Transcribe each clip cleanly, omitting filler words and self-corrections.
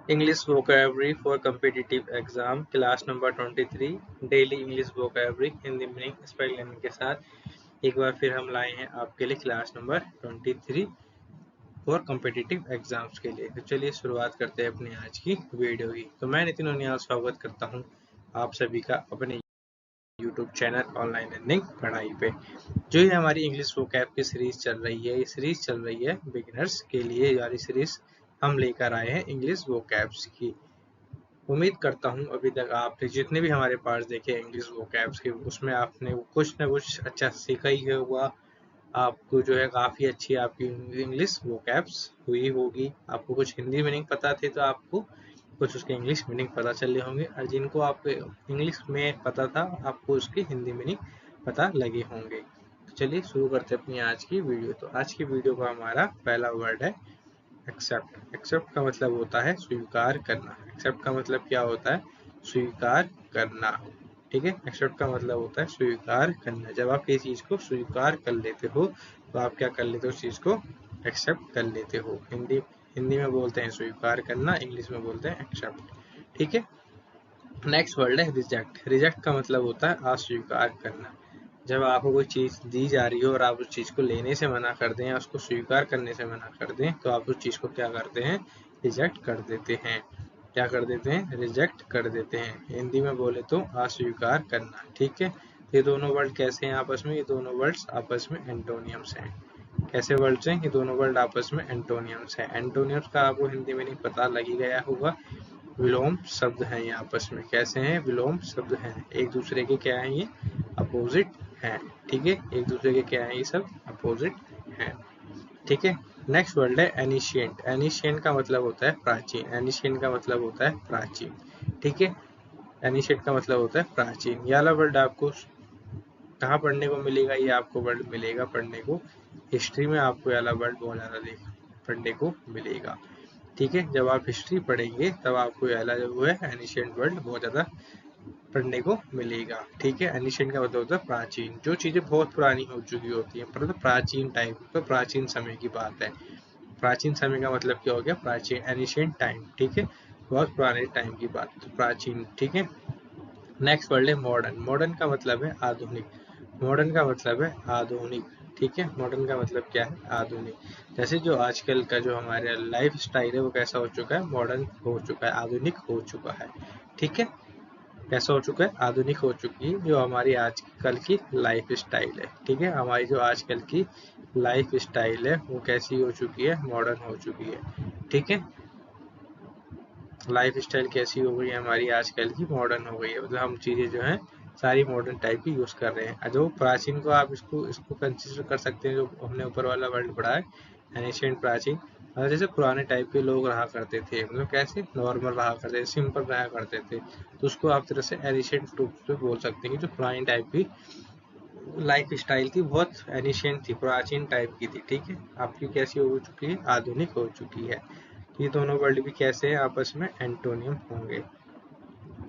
English vocabulary for competitive exam class number 23 daily English vocabulary Hindi meaning spell learning के साथ एक बार फिर हम लाए हैं आपके लिए class number 23 for competitive exams के लिए। तो चलिए शुरुआत करते हैं अपनी आज की वीडियो की। तो मैं नितिन उनियाल स्वागत करता हूं आप सभी का अपने YouTube चैनल ऑनलाइन लर्निंग पढ़ाई पे। जो ये हमारी इंग्लिश वोकैब की सीरीज चल रही है, ये सीरीज चल रही है बिगिनर्स के लिए। वाली सीरीज हम लेकर आए हैं इंग्लिश वोकैब्स की। उम्मीद करता हूँ अभी तक आपने जितने भी हमारे पास देखे इंग्लिश वोकैब्स के, उसमें आपने कुछ ना कुछ अच्छा सीखा ही होगा। आपको जो है काफ़ी अच्छी आपकी इंग्लिश वोकैब्स हुई होगी। आपको कुछ हिंदी मीनिंग पता थे तो आपको कुछ उसके इंग्लिश मीनिंग पता चले होंगे, और जिनको आपको इंग्लिश में पता था आपको उसकी हिंदी मीनिंग पता लगे होंगे। तो चलिए शुरू करते हैं अपनी आज की वीडियो। तो आज की वीडियो का हमारा पहला वर्ड है एक्सेप्ट। एक्सेप्ट का मतलब होता है स्वीकार करना। एक्सेप्ट का मतलब क्या होता है? स्वीकार करना। ठीक है, एक्सेप्ट का मतलब होता है स्वीकार करना। जब आप किसी चीज को स्वीकार कर लेते हो तो आप क्या कर लेते हो? उस चीज को एक्सेप्ट कर लेते हो। हिंदी में बोलते हैं स्वीकार करना, इंग्लिश में बोलते हैं एक्सेप्ट। ठीक है, नेक्स्ट वर्ड है रिजेक्ट। रिजेक्ट का मतलब होता है अस्वीकार करना। जब आपको कोई चीज़ दी जा रही हो और आप उस चीज़ को लेने से मना कर दें या उसको स्वीकार करने से मना कर दें, तो आप उस चीज़ को क्या करते हैं? रिजेक्ट कर देते हैं। क्या कर देते हैं? रिजेक्ट कर देते हैं। हिंदी में बोले तो अस्वीकार करना। ठीक है, ये दोनों वर्ड कैसे हैं आपस में? ये दोनों वर्ड्स आपस में एंटोनियम्स हैं। कैसे वर्ड्स हैं? ये दोनों वर्ड आपस में एंटोनियम्स हैं। एंटोनियम्स का आपको हिंदी में नहीं पता लग ही गया होगा। विलोम शब्द हैं ये आपस में। कैसे हैं? विलोम शब्द हैं। एक दूसरे के क्या है? ये अपोजिट हैं। ठीक है, एक दूसरे के क्या है? ये सब अपोजिट हैं। ठीक है, नेक्स्ट वर्ड है एनिशिएंट। एनिशिएंट का मतलब होता है प्राचीन। एनिशिएंट का मतलब होता है प्राचीन। ठीक है, एनिशिएंट का मतलब होता है प्राचीन। ये वाला वर्ड आपको कहाँ पढ़ने को मिलेगा? ये आपको वर्ड मिलेगा पढ़ने को हिस्ट्री में। आपको ये वाला वर्ड बहुत ज़्यादा पढ़ने को मिलेगा। ठीक है, जब आप हिस्ट्री पढ़ेंगे तब आपको ये वाला जो है एनिशिएंट वर्ड बहुत ज़्यादा पढ़ने को मिलेगा। ठीक है, एनिशिएंट का मतलब होता है प्राचीन। जो चीज़ें बहुत पुरानी हो चुकी होती हैं, परंतु प्राचीन टाइम, तो प्राचीन समय की बात है। प्राचीन समय का मतलब क्या हो गया? प्राचीन, एनिशिएंट टाइम। ठीक है, बहुत पुराने टाइम की बात, तो प्राचीन। ठीक है, नेक्स्ट वर्ड है मॉडर्न। मॉडर्न का मतलब है आधुनिक। मॉडर्न का मतलब है आधुनिक। ठीक है, मॉडर्न का मतलब क्या है? आधुनिक। जैसे जो आजकल का जो हमारे लाइफ स्टाइल है वो कैसा हो चुका है? मॉडर्न हो चुका है, आधुनिक हो चुका है। ठीक है, कैसा हो चुका है? आधुनिक हो चुकी है जो हमारी आजकल की लाइफ स्टाइल है। ठीक है, हमारी जो आजकल की लाइफ स्टाइल है वो कैसी हो चुकी है? मॉडर्न हो चुकी है। ठीक है, लाइफ स्टाइल कैसी हो गई है हमारी आजकल की? मॉडर्न हो गई है। मतलब हम चीज़ें जो हैं सारी मॉडर्न टाइप की यूज़ कर रहे हैं। जो प्राचीन को आप इसको इसको कंसिडर कर सकते हैं, जो हमने ऊपर वाला वर्ड पढ़ा है एनिशिएंट, प्राचीन। और जैसे पुराने टाइप के लोग रहा करते थे, मतलब कैसे नॉर्मल रहा करते थे, सिंपल रहा करते थे, तो उसको आप तरह से एनिशिएंट रूप से बोल सकते हैं कि जो पुरानी टाइप की लाइफ स्टाइल थी, बहुत एनिशिएंट थी, प्राचीन टाइप की थी। ठीक है, आपकी कैसी हो चुकी है? आधुनिक हो चुकी है। ये दोनों वर्ड भी कैसे हैं? आपस में एंटोनियम होंगे।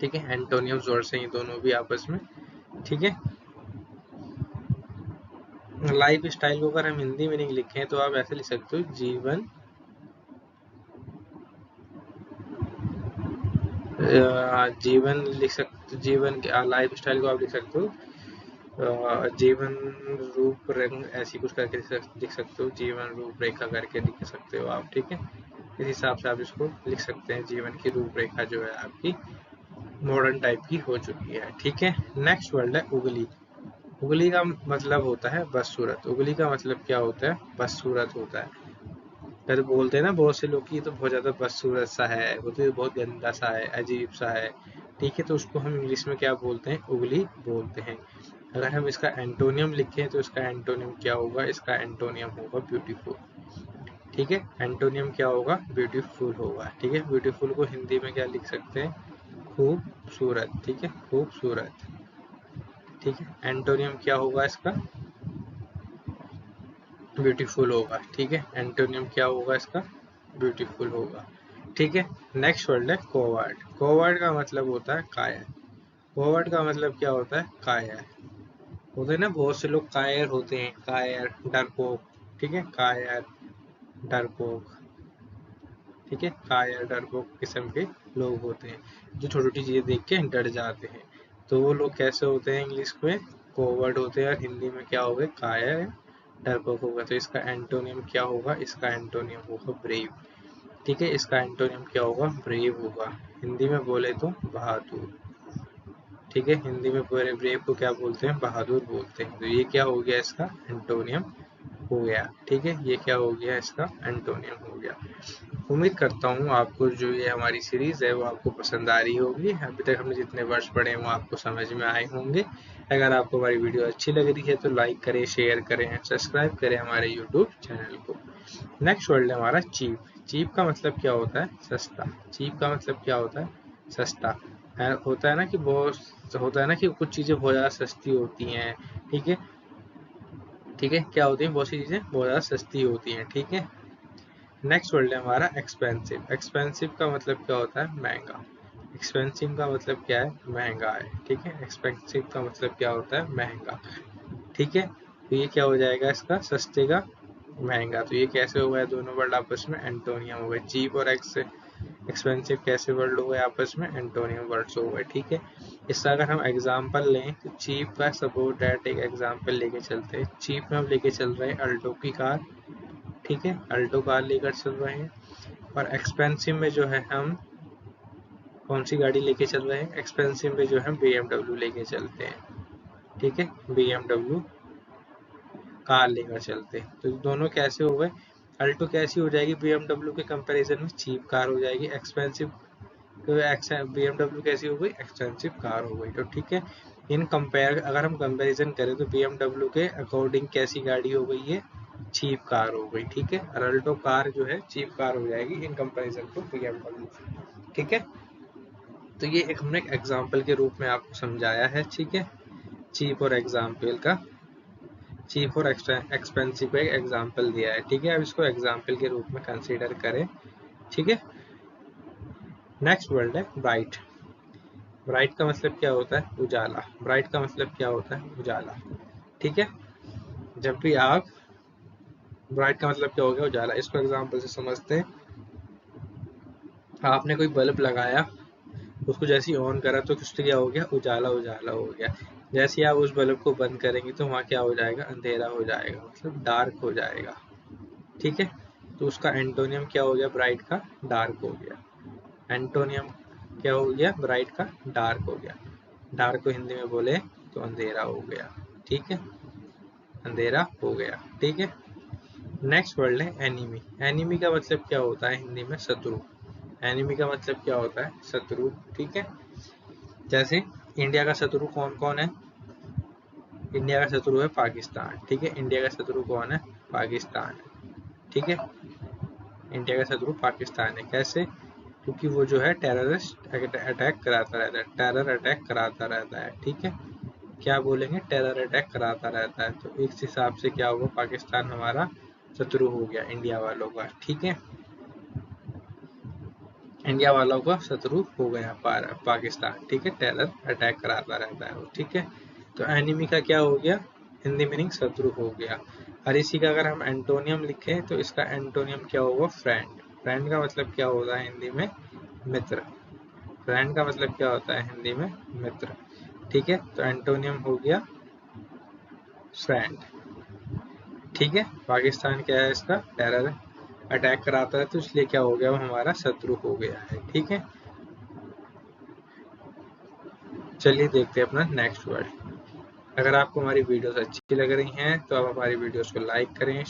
ठीक है, एंटोनियम वर्ड्स हैं ये दोनों भी आपस में। ठीक है, लाइफ स्टाइल को अगर हम हिंदी में नहीं लिखें तो आप ऐसे लिख सकते हो जीवन, जीवन लिख सकते, जीवन लाइफ स्टाइल को आप लिख सकते हो जीवन रूप रंग, ऐसी कुछ करके लिख सकते हो। जीवन रूप रेखा करके लिख सकते हो आप। ठीक है, इस हिसाब से आप इसको लिख सकते हैं। जीवन की रूपरेखा जो है आपकी मॉडर्न टाइप की हो चुकी है। ठीक है, नेक्स्ट वर्ड है उगली। उगली का मतलब होता है बदसूरत। उगली का मतलब क्या होता है? बदसूरत होता है। फिर बोलते हैं ना बहुत से लोग कि ये तो बहुत ज़्यादा बदसूरत सा है, वो तो बहुत गंदा सा है, अजीब सा है। ठीक है, तो उसको हम इंग्लिश में क्या बोलते हैं? उगली बोलते हैं। अगर हम इसका एंटोनियम लिखें तो इसका एंटोनियम क्या होगा? इसका एंटोनियम होगा ब्यूटीफुल। ठीक है, एंटोनियम क्या होगा? ब्यूटीफुल होगा। ठीक है, ब्यूटीफुल को हिंदी में क्या लिख सकते हैं? खूबसूरत। ठीक है, खूबसूरत। ठीक है, एंटोनियम क्या होगा इसका? ब्यूटीफुल होगा। ठीक है, एंटोनियम क्या होगा इसका? ब्यूटीफुल होगा। ठीक है, नेक्स्ट वर्ड है कोवर्ड। कोवर्ड का मतलब होता है कायर। कोवर्ड का मतलब क्या होता है? कायर। होते हैं ना बहुत से लोग कायर होते हैं, कायर, डरपोक। ठीक है, कायर, डरपोक। ठीक है, कायर डरपोक किस्म के लोग होते हैं जो छोटी छोटी चीजें देख के डर जाते हैं। तो वो लोग कैसे होते हैं इंग्लिश में? कोवर्ड होते हैं। और हिंदी में क्या होगा? कायर डरपोक होगा। तो इसका एंटोनियम क्या होगा? इसका एंटोनियम होगा ब्रेव। ठीक है, इसका एंटोनियम क्या होगा? ब्रेव होगा। हिंदी में बोले तो बहादुर। ठीक है, हिंदी में पूरे ब्रेव को क्या बोलते हैं? बहादुर बोलते हैं। तो ये क्या हो गया? इसका एंटोनियम हो गया। ठीक है, ये क्या हो गया? इसका एंटोनियम हो गया। उम्मीद करता हूँ आपको जो ये हमारी सीरीज है वो आपको पसंद आ रही होगी। अभी तक हमने जितने वर्ड्स पढ़े हैं वो आपको समझ में आए होंगे। अगर आपको हमारी वीडियो अच्छी लग रही है तो लाइक करें, शेयर करें, सब्सक्राइब करें हमारे यूट्यूब चैनल को। नेक्स्ट वर्ड है हमारा चीप। चीप का मतलब क्या होता है? सस्ता। चीप का मतलब क्या होता है? सस्ता। होता है ना कि बहुत होता है ना कि कुछ चीजें बहुत ज्यादा सस्ती होती हैं। ठीक है, ठीक है, क्या होती है? बहुत सी चीजें बहुत ज्यादा सस्ती होती हैं। ठीक है, नेक्स्ट वर्ड है हमारा एक्सपेंसिव। एक्सपेंसिव का मतलब क्या होता है? महंगा। एक्सपेंसिव का मतलब क्या है? महंगा है। ठीक है, एक्सपेंसिव का मतलब क्या होता है? महंगा। ठीक है, तो ये क्या हो जाएगा? इसका सस्ते का महंगा। तो ये कैसे हो गया? दोनों वर्ड आपस में एंटोनियम हो गए। चीप और एक्सपेंसिव कैसे वर्ड हो गए आपस में? एंटोनियम वर्ड्स हो गए। ठीक है, इसका अगर हम एग्जांपल लें तो चीप का सपोज डैट एक एग्जांपल लेके चलते हैं। चीप में हम लेके चल रहे हैं अल्टो की कार। ठीक है, अल्टो कार लेकर चल रहे हैं। और एक्सपेंसिव में जो है हम कौन सी गाड़ी लेके चल रहे हैं? एक्सपेंसिव में जो है BMW लेके चलते हैं। ठीक है, BMW कार लेकर चलते हैं। तो दोनों कैसे हो गए? अल्टो कैसी हो जाएगी BMW के कंपैरिजन में? चीप कार हो जाएगी। एक्सपेंसिव BMW कैसी हो गई? एक्सपेंसिव कार हो गई। तो ठीक है, इन कंपेयर अगर हम कंपैरिजन करें तो BMW के अकॉर्डिंग कैसी गाड़ी हो गई है? चीप कार हो गई। ठीक है, और अल्टो कार जो है चीप कार हो जाएगी इन कंपैरिजन टू BMW। ठीक है, तो ये एक हमने एग्जाम्पल के रूप में आपको समझाया है। ठीक है, चीप और एग्जाम्पल का चीप और एक्सपेंसिव का एक एग्जाम्पल दिया है। ठीक है, अब इसको एग्जाम्पल के रूप में कंसीडर करें। ठीक है, नेक्स्ट वर्ड है ब्राइट। ब्राइट का मतलब क्या होता है? उजाला। ब्राइट का मतलब क्या होता है? उजाला। ठीक है, जब भी आप ब्राइट का मतलब क्या हो गया? उजाला। इसको एग्जाम्पल से समझते हैं। आपने कोई बल्ब लगाया, उसको जैसे ही ऑन करा तो कुछ क्या हो गया? उजाला उजाला हो गया। जैसे ही आप उस बल्ब को बंद करेंगे तो वहाँ क्या हो जाएगा? अंधेरा हो जाएगा, मतलब डार्क हो जाएगा। ठीक है, तो उसका एंटोनियम क्या हो गया? ब्राइट का डार्क हो गया। एंटोनियम क्या हो गया? ब्राइट का डार्क हो गया। डार्क को हिंदी में बोले तो अंधेरा हो गया। ठीक है, अंधेरा हो गया। ठीक है, नेक्स्ट वर्ड है एनिमी। एनिमी का मतलब क्या होता है हिंदी में? शत्रु। एनिमी का मतलब क्या होता है? शत्रु। ठीक है, जैसे इंडिया का शत्रु कौन कौन है? इंडिया का शत्रु है पाकिस्तान। ठीक है, इंडिया का शत्रु कौन है? पाकिस्तान। ठीक है, इंडिया का शत्रु पाकिस्तान है। कैसे? क्योंकि वो जो है टेररिस्ट अटैक कराता रहता है, टेरर अटैक कराता रहता है। ठीक है, क्या बोलेंगे? टेरर अटैक कराता रहता है। तो इस हिसाब से क्या होगा? पाकिस्तान हमारा शत्रु हो गया इंडिया वालों का। ठीक है, इंडिया वालों का शत्रु हो गया पाकिस्तान। ठीक है, टेरर अटैक कराता रहता है वो। ठीक है, तो एनिमी का क्या हो गया? हिंदी मीनिंग शत्रु हो गया। और इसी का अगर हम एंटोनियम लिखें तो इसका एंटोनियम क्या होगा? फ्रेंड। फ्रेंड का मतलब क्या होता है हिंदी में? मित्र। फ्रेंड का मतलब क्या होता है हिंदी में? मित्र। ठीक है, तो एंटोनियम हो गया फ्रेंड। ठीक है, पाकिस्तान क्या है? इसका टेरर अटैक कराता है, तो इसलिए क्या हो गया? वो हमारा शत्रु हो गया है। ठीक है, चलिए देखते हैं अपना नेक्स्ट वर्ड। अगर आपको हमारी वीडियोस अच्छी लग रही हैं तो आप हमारी वीडियोस को लाइक करें,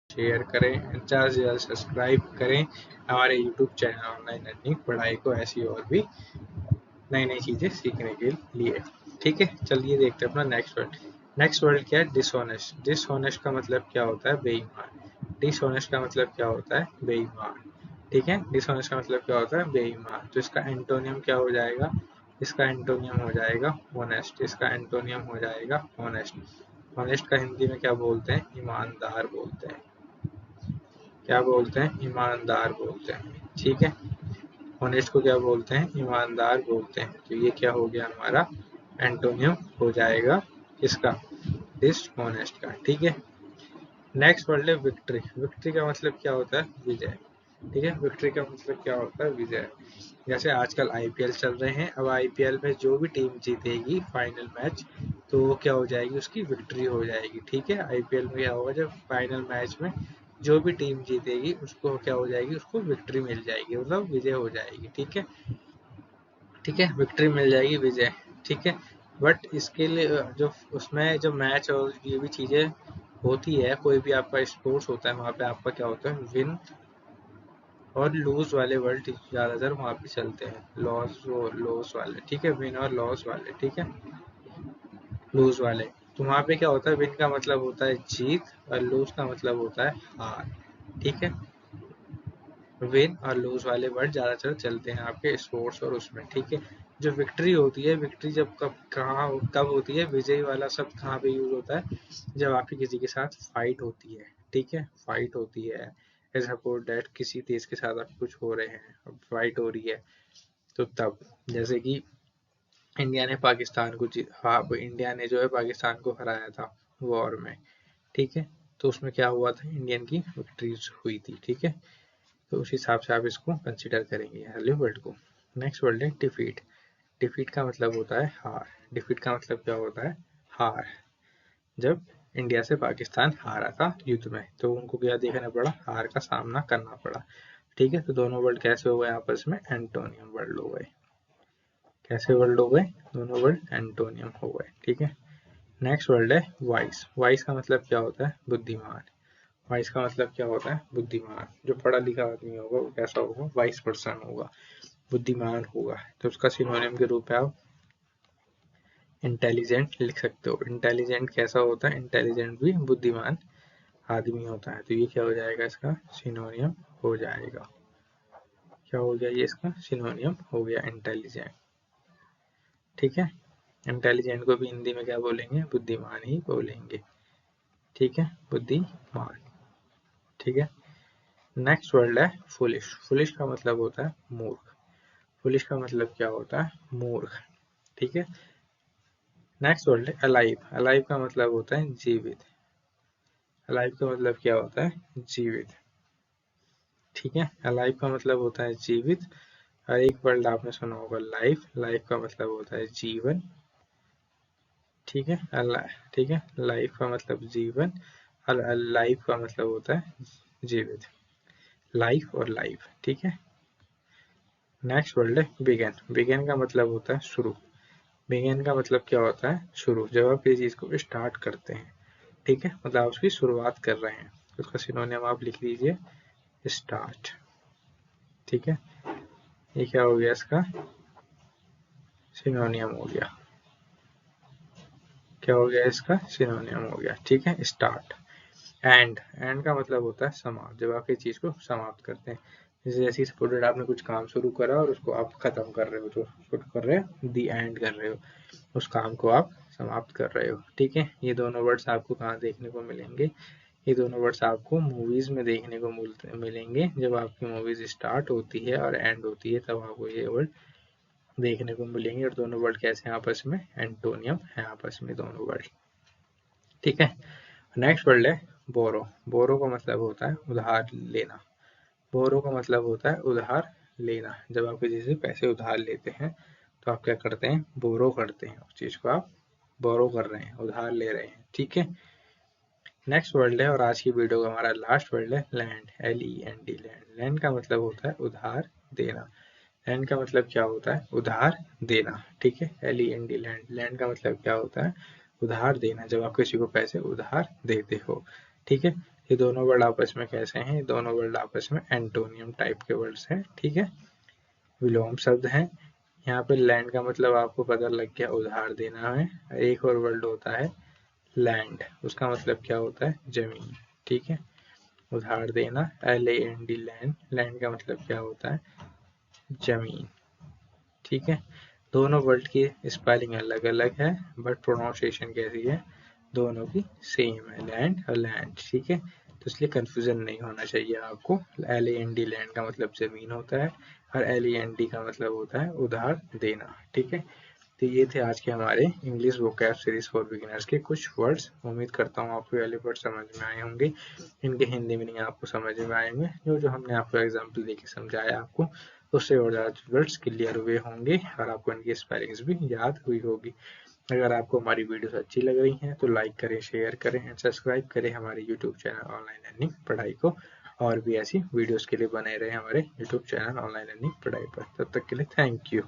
शेयर करें, ज़्यादा से ज़्यादा सब्सक्राइब करें हमारे यूट्यूब चैनल ऑनलाइन लर्निंग पढ़ाई को ऐसी और भी नई नई चीज़ें सीखने के लिए। ठीक है, चलिए देखते हैं अपना नेक्स्ट वर्ड। नेक्स्ट वर्ड क्या है? डिसऑनेस्ट। डिसऑनेस्ट का मतलब क्या होता है? बेईमान। डिसऑनेस्ट का मतलब क्या होता है? बेईमान। ठीक है, डिसऑनेस्ट का मतलब क्या होता है? बेईमान। तो इसका एंटोनियम क्या हो जाएगा? इसका एंटोनियम हो जाएगा ऑनेस्ट। इसका एंटोनियम हो जाएगा ऑनेस्ट। ऑनेस्ट का हिंदी में क्या बोलते हैं? ईमानदार बोलते हैं। क्या बोलते हैं? ईमानदार बोलते हैं। ठीक है, ऑनेस्ट को क्या बोलते हैं? ईमानदार बोलते हैं। तो ये क्या हो गया? हमारा एंटोनियम हो जाएगा इसका डिसऑनेस्ट का। ठीक है, नेक्स्ट वर्ड है विक्ट्री। विक्ट्री का मतलब क्या होता है? विजय। ठीक है। विक्ट्री का मतलब क्या होता है? विजय। जैसे आजकल आईपीएल चल रहे हैं, अब आईपीएल में जो भी टीम जीतेगी फाइनल मैच, तो वो क्या हो जाएगी? उसकी विक्ट्री हो जाएगी। ठीक है। आईपीएल में क्या होगा, जब फाइनल मैच में जो भी टीम जीतेगी उसको क्या हो जाएगी? उसको विक्ट्री मिल जाएगी, मतलब विजय हो जाएगी। ठीक है। ठीक है, विक्ट्री मिल जाएगी, विजय। ठीक है। बट इसके लिए जो उसमें जो मैच और ये भी चीजें होती है, कोई भी आपका स्पोर्ट्स होता है, वहाँ पे आपका क्या होता है? विन और लूज वाले वर्ड ज्यादातर वहाँ पे चलते हैं, लॉस वाले। ठीक है, विन और लॉस वाले। ठीक है, लूज वाले। तो वहाँ पे क्या होता है? विन का मतलब होता है जीत और लूज का मतलब होता है हार। ठीक है, विन और लूज वाले वर्ड ज्यादातर चलते हैं आपके स्पोर्ट्स और उसमें। ठीक है। जो विक्ट्री होती है, विक्ट्री जब कब होती है? विजयी वाला शब्द कहाँ पे यूज होता है? जब आपकी किसी के साथ फाइट होती है। ठीक है, फाइट होती है। सपोज दैट किसी देश के साथ आप कुछ हो रहे हैं, अब फाइट हो रही है, तो तब जैसे कि इंडिया ने पाकिस्तान को हाँ, इंडिया ने जो है पाकिस्तान को हराया था वॉर में। ठीक है, तो उसमें क्या हुआ था? इंडियन की विक्ट्रीज हुई थी। ठीक है, तो उस हिसाब से आप इसको कंसिडर करेंगे अगले वर्ड को। नेक्स्ट वर्ड है डिफीट। डिफीट का मतलब होता है हार। डिफीट का मतलब क्या होता है? हार। जब इंडिया से पाकिस्तान हारा था युद्ध में, तो उनको क्या देखना पड़ा? हार का सामना करना पड़ा। ठीक है, तो दोनों वर्ड कैसे हो गए आपस में? एंटोनियम वर्ड हो गए। कैसे वर्ड हो गए? दोनों वर्ड एंटोनियम हो गए। ठीक है। नेक्स्ट वर्ड है वाइस। वाइस का मतलब क्या होता है? बुद्धिमान। वाइस का मतलब क्या होता है? बुद्धिमान। जो पढ़ा लिखा आदमी होगा वो कैसा होगा? वाइस पर्सन होगा, बुद्धिमान होगा। तो उसका सिनोनिम के रूप में आप इंटेलिजेंट लिख सकते हो। इंटेलिजेंट कैसा होता है? इंटेलिजेंट भी बुद्धिमान आदमी होता है। तो ये क्या हो जाएगा? इसका सिनोनियम हो जाएगा। क्या हो गया? ये इसका सिनोनियम हो गया, इंटेलिजेंट। ठीक है। इंटेलिजेंट को भी हिंदी में क्या बोलेंगे? बुद्धिमान ही बोलेंगे। ठीक है, बुद्धिमान। ठीक है। नेक्स्ट वर्ड है फुलिश। फुलिश का मतलब होता है मूर्ख। फुलिश का मतलब क्या होता है? मूर्ख। ठीक है। नेक्स्ट वर्ड है अलाइव। अलाइव का मतलब होता है जीवित। अलाइव का मतलब क्या होता है? जीवित। ठीक है, अलाइव का मतलब होता है जीवित। और एक वर्ड आपने सुना होगा लाइफ। लाइफ का मतलब होता है जीवन। ठीक है, ठीक है, लाइफ का मतलब जीवन और लाइफ का मतलब होता है जीवित। लाइफ और लाइफ। ठीक है। नेक्स्ट वर्ड है बिगेन। बिगेन का मतलब होता है शुरू। बिगेन का मतलब क्या होता है? शुरू। जब आप किसी चीज को स्टार्ट करते हैं, ठीक है, मतलब आप उसकी शुरुआत कर रहे हैं, तो उसका सिनोनियम आप लिख लीजिए स्टार्ट। ठीक है, ये क्या हो गया? इसका सिनोनियम हो गया। क्या हो गया? इसका सिनोनियम हो गया। ठीक है, स्टार्ट। एंड का मतलब होता है समाप्त। जब आप किसी चीज को समाप्त करते हैं, जैसे सपोज आपने कुछ काम शुरू करा और उसको आप खत्म कर रहे हो, तो उसको कर रहे हो दी एंड कर रहे हो, उस काम को आप समाप्त कर रहे हो। ठीक है, ये दोनों वर्ड्स आपको कहाँ देखने को मिलेंगे? ये दोनों वर्ड्स आपको मूवीज में देखने को मिलेंगे। जब आपकी मूवीज स्टार्ट होती है और एंड होती है, तब आपको ये वर्ड देखने को मिलेंगे। और दोनों वर्ड कैसे हैं आपस में? एंटोनियम है आपस में दोनों वर्ड। ठीक है। नेक्स्ट वर्ड है बोरो। बोरो का मतलब होता है उधार लेना। बोरो का मतलब होता है उधार लेना। जब आप किसी से पैसे उधार लेते हैं, तो आप क्या करते हैं? बोरो करते हैं। उस चीज को आप बोरो कर रहे हैं, उधार ले रहे हैं। ठीक है। नेक्स्ट वर्ड है और आज की वीडियो का हमारा लास्ट वर्ड है लैंड। LEND, land. लैंड का मतलब होता है उधार देना। लैंड का मतलब क्या होता है? उधार देना। ठीक है, LEND, लैंड। लैंड का मतलब क्या होता है? उधार देना। जब आप किसी को पैसे उधार देते हो। ठीक है, ये दोनों वर्ड आपस में कैसे हैं? ये दोनों वर्ड आपस में एंटोनियम टाइप के वर्ड्स हैं। ठीक है, विलोम शब्द हैं। यहाँ पे लैंड का मतलब आपको पता लग गया, उधार देना है। एक और वर्ड होता है लैंड, उसका मतलब क्या होता है? जमीन। ठीक है, उधार देना LAND, लैंड। लैंड का मतलब क्या होता है? जमीन। ठीक है, दोनों वर्ड की स्पेलिंग अलग अलग है, बट प्रोनाउंसिएशन कैसी है? दोनों की सेम है, लैंड और लैंड। ठीक है, तो इसलिए कंफ्यूजन नहीं होना चाहिए आपको। LAND, लैंड का मतलब जमीन होता है और LEND का मतलब होता है उधार देना। ठीक है, तो ये थे आज के हमारे English vocab series for beginners के कुछ वर्ड्स। उम्मीद करता हूँ आपको वाले वर्ड समझ में आए होंगे, इनके हिंदी मीनिंग आपको समझ में आए होंगे। जो हमने आपको एग्जाम्पल देके समझाया आपको उससे और ज़्यादा वर्ड्स क्लियर हुए होंगे और आपको इनकी स्पेलिंग्स भी याद हुई होगी। अगर आपको हमारी वीडियोस अच्छी लग रही हैं तो लाइक करें, शेयर करें एंड सब्सक्राइब करें हमारे यूट्यूब चैनल ऑनलाइन लर्निंग पढ़ाई को। और भी ऐसी वीडियोस के लिए बने रहे हमारे यूट्यूब चैनल ऑनलाइन लर्निंग पढ़ाई पर। तब तक के लिए थैंक यू।